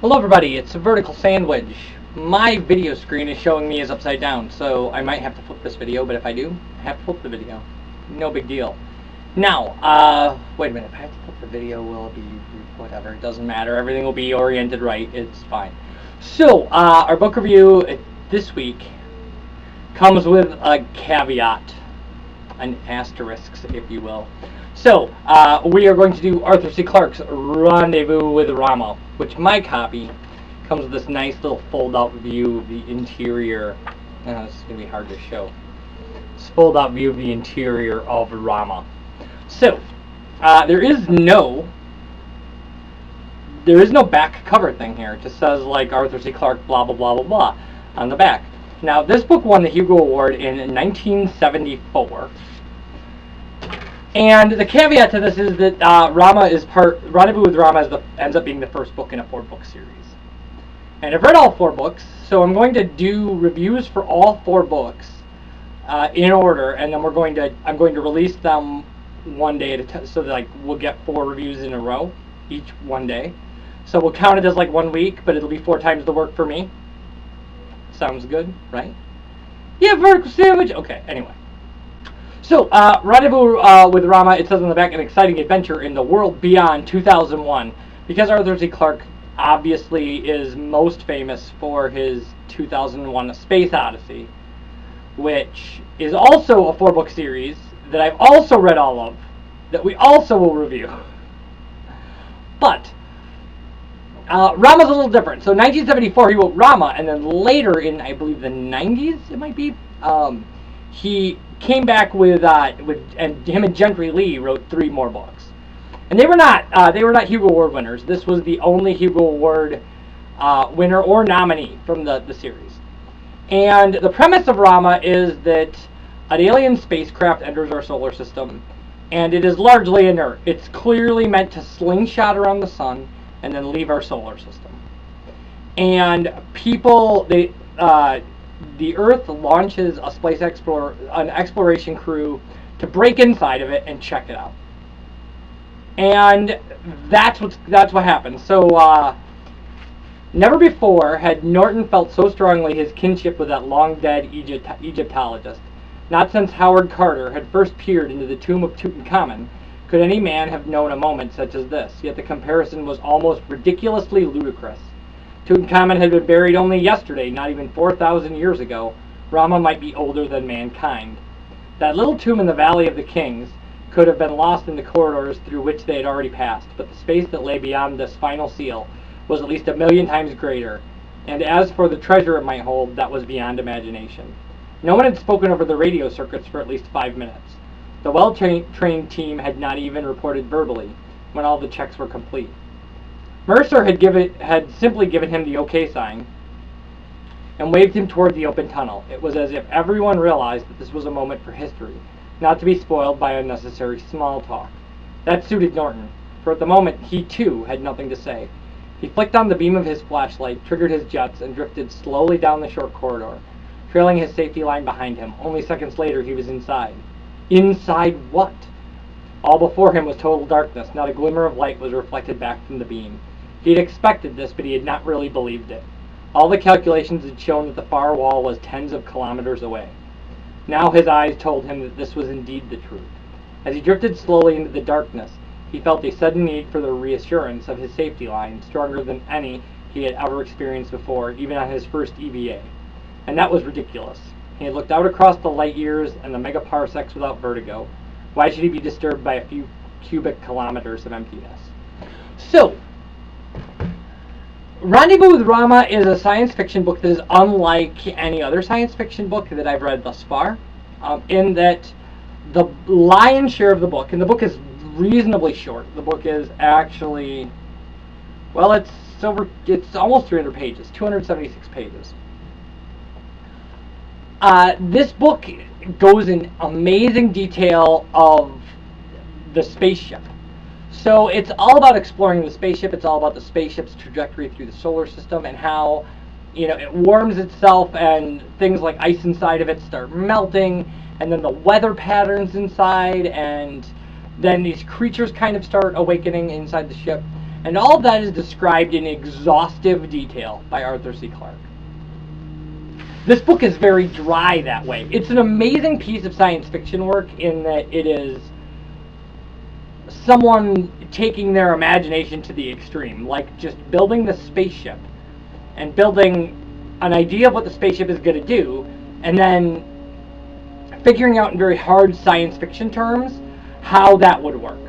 Hello everybody, it's a Vertical Sandwich. My video screen is showing me as upside down, so I might have to flip this video, but if I do, I have to flip the video. No big deal. Now, wait a minute, if I have to flip the video, will it be whatever, it doesn't matter, everything will be oriented right, it's fine. So, our book review this week comes with a caveat, an asterisk, if you will. So, we are going to do Arthur C. Clarke's Rendezvous with Rama, which my copy comes with this nice little fold-out view of the interior. This is going to be hard to show. This fold-out view of the interior of Rama. So, there is no back cover thing here. It just says, like, Arthur C. Clarke, blah, blah, blah, blah, blah, on the back. Now, this book won the Hugo Award in 1974. And the caveat to this is that Rendezvous with Rama ends up being the first book in a 4-book series. And I've read all 4 books, so I'm going to do reviews for all 4 books in order, and then I'm going to release them one day at a time, so that, like, we'll get 4 reviews in a row, each one day. So we'll count it as like 1 week, but it'll be 4 times the work for me. Sounds good, right? Yeah, Vertical Sandwich. Okay, anyway. So, Rendezvous with Rama, it says on the back, an exciting adventure in the world beyond 2001. Because Arthur C. Clarke obviously is most famous for his 2001 A Space Odyssey, which is also a 4-book series that I've also read all of, that we also will review. But, Rama's a little different. So, 1974 he wrote Rama, and then later in, I believe, the 90s, it might be, he came back and him and Gentry Lee wrote 3 more books, and they were not Hugo Award winners. This was the only Hugo Award winner or nominee from the series. And the premise of Rama is that an alien spacecraft enters our solar system, and it is largely inert. It's clearly meant to slingshot around the sun and then leave our solar system. And the Earth launches an exploration crew to break inside of it and check it out. And that's what happened. So, never before had Norton felt so strongly his kinship with that long-dead Egyptologist. Not since Howard Carter had first peered into the tomb of Tutankhamun could any man have known a moment such as this, yet the comparison was almost ridiculously ludicrous. Tutankhamun had been buried only yesterday, not even 4,000 years ago. Rama might be older than mankind. That little tomb in the Valley of the Kings could have been lost in the corridors through which they had already passed, but the space that lay beyond this final seal was at least 1,000,000 times greater, and as for the treasure it might hold, that was beyond imagination. No one had spoken over the radio circuits for at least 5 minutes. The well-trained team had not even reported verbally when all the checks were complete. Mercer had simply given him the OK sign and waved him toward the open tunnel. It was as if everyone realized that this was a moment for history, not to be spoiled by unnecessary small talk. That suited Norton, for at the moment he too had nothing to say. He flicked on the beam of his flashlight, triggered his jets, and drifted slowly down the short corridor, trailing his safety line behind him. Only seconds later he was inside. Inside what? All before him was total darkness. Not a glimmer of light was reflected back from the beam. He had expected this, but he had not really believed it. All the calculations had shown that the far wall was tens of kilometers away. Now his eyes told him that this was indeed the truth. As he drifted slowly into the darkness, he felt a sudden need for the reassurance of his safety line, stronger than any he had ever experienced before, even on his first EVA. And that was ridiculous. He had looked out across the light years and the megaparsecs without vertigo. Why should he be disturbed by a few cubic kilometers of emptiness? So, Rendezvous with Rama is a science fiction book that is unlike any other science fiction book that I've read thus far, in that the lion's share of the book, and the book is reasonably short. The book is actually, well, it's almost 300 pages, 276 pages. This book goes in amazing detail of the spaceship. So it's all about exploring the spaceship. It's all about the spaceship's trajectory through the solar system and how, it warms itself and things like ice inside of it start melting, and then the weather patterns inside, and then these creatures kind of start awakening inside the ship. And all of that is described in exhaustive detail by Arthur C. Clarke. This book is very dry that way. It's an amazing piece of science fiction work in that it is someone taking their imagination to the extreme, like just building the spaceship and building an idea of what the spaceship is going to do, and then figuring out in very hard science fiction terms how that would work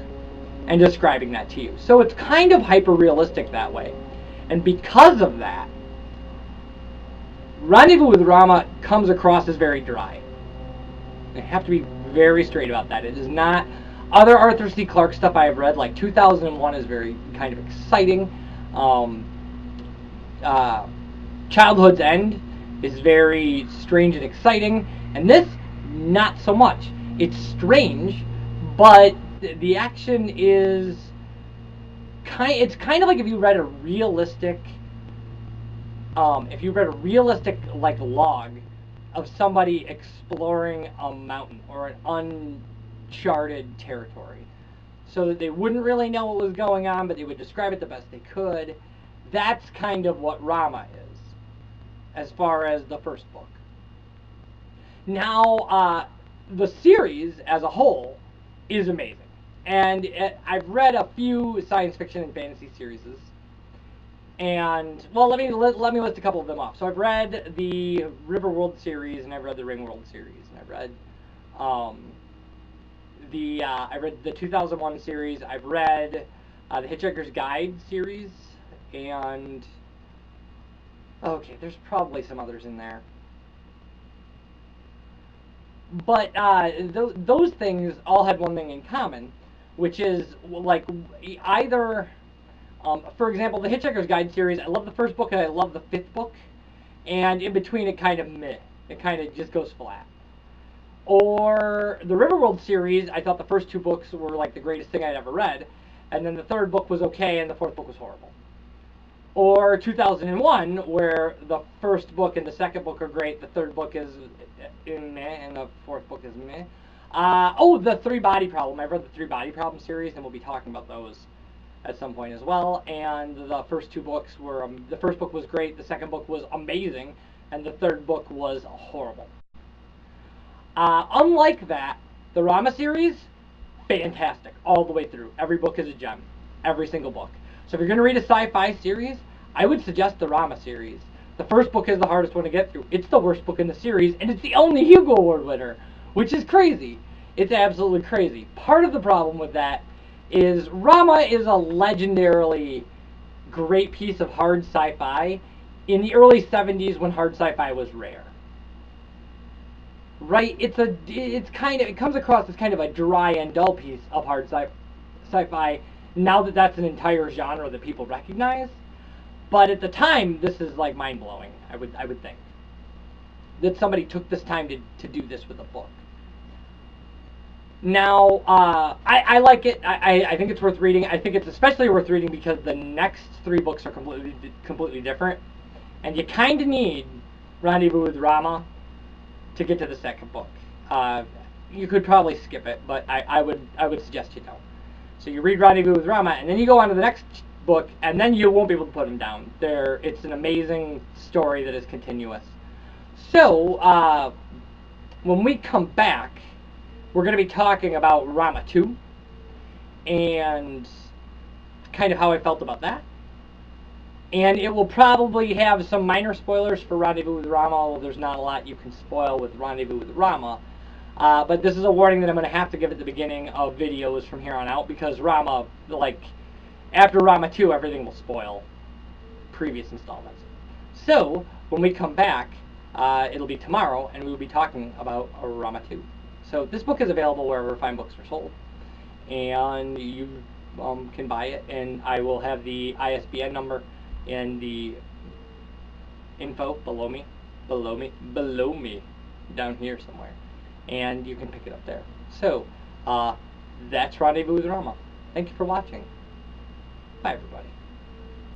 and describing that to you. So it's kind of hyper-realistic that way. And because of that, Rendezvous with Rama comes across as very dry. I have to be very straight about that. It is not... Other Arthur C. Clarke stuff I have read, like 2001 is very kind of exciting. Childhood's End is very strange and exciting. And this, not so much. It's strange, but the action is... It's kind of like if you read a realistic... like log of somebody exploring a mountain or an uncharted territory, so that they wouldn't really know what was going on, but they would describe it the best they could. That's kind of what Rama is, as far as the first book. Now, the series as a whole is amazing, and I've read a few science fiction and fantasy series. And, well, let me list a couple of them off. So I've read the Riverworld series, and I've read the Ringworld series, and I've read the 2001 series. I've read the Hitchhiker's Guide series, and okay, there's probably some others in there. But those things all had one thing in common, which is like either... for example, the Hitchhiker's Guide series, I love the first book and I love the fifth book, and in between it kind of meh. It kind of just goes flat. Or the Riverworld series, I thought the first two books were like the greatest thing I'd ever read, and then the third book was okay and the fourth book was horrible. Or 2001, where the first book and the second book are great, the third book is meh, and the fourth book is meh. The Three Body Problem. I've read the Three Body Problem series, and we'll be talking about those at some point as well. And the first two books were... the first book was great, the second book was amazing, and the third book was horrible. Unlike that, the Rama series, fantastic all the way through. Every book is a gem. Every single book. So if you're going to read a sci-fi series, I would suggest the Rama series. The first book is the hardest one to get through. It's the worst book in the series, and it's the only Hugo Award winner, which is crazy. It's absolutely crazy. Part of the problem with that is Rama is a legendarily great piece of hard sci-fi in the early 70s when hard sci-fi was rare. Right? It comes across as kind of a dry and dull piece of hard sci-fi now that that's an entire genre that people recognize. But at the time, this is like mind-blowing, I would think. That somebody took this time to do this with a book. Now, I like it. I think it's worth reading. I think it's especially worth reading because the next three books are completely different. And you kind of need Rendezvous with Rama to get to the second book. You could probably skip it, but I would suggest you don't. So you read Rendezvous with Rama, and then you go on to the next book, and then you won't be able to put them down. It's an amazing story that is continuous. So, when we come back, we're going to be talking about Rama 2, and kind of how I felt about that. And it will probably have some minor spoilers for Rendezvous with Rama, although there's not a lot you can spoil with Rendezvous with Rama. But this is a warning that I'm going to have to give at the beginning of videos from here on out, because Rama, after Rama 2, everything will spoil previous installments. So, when we come back, it'll be tomorrow, and we will be talking about Rama 2. So this book is available wherever fine books are sold, and you can buy it, and I will have the ISBN number in the info below me, down here somewhere, and you can pick it up there. So, that's Rendezvous with Rama. Thank you for watching. Bye, everybody.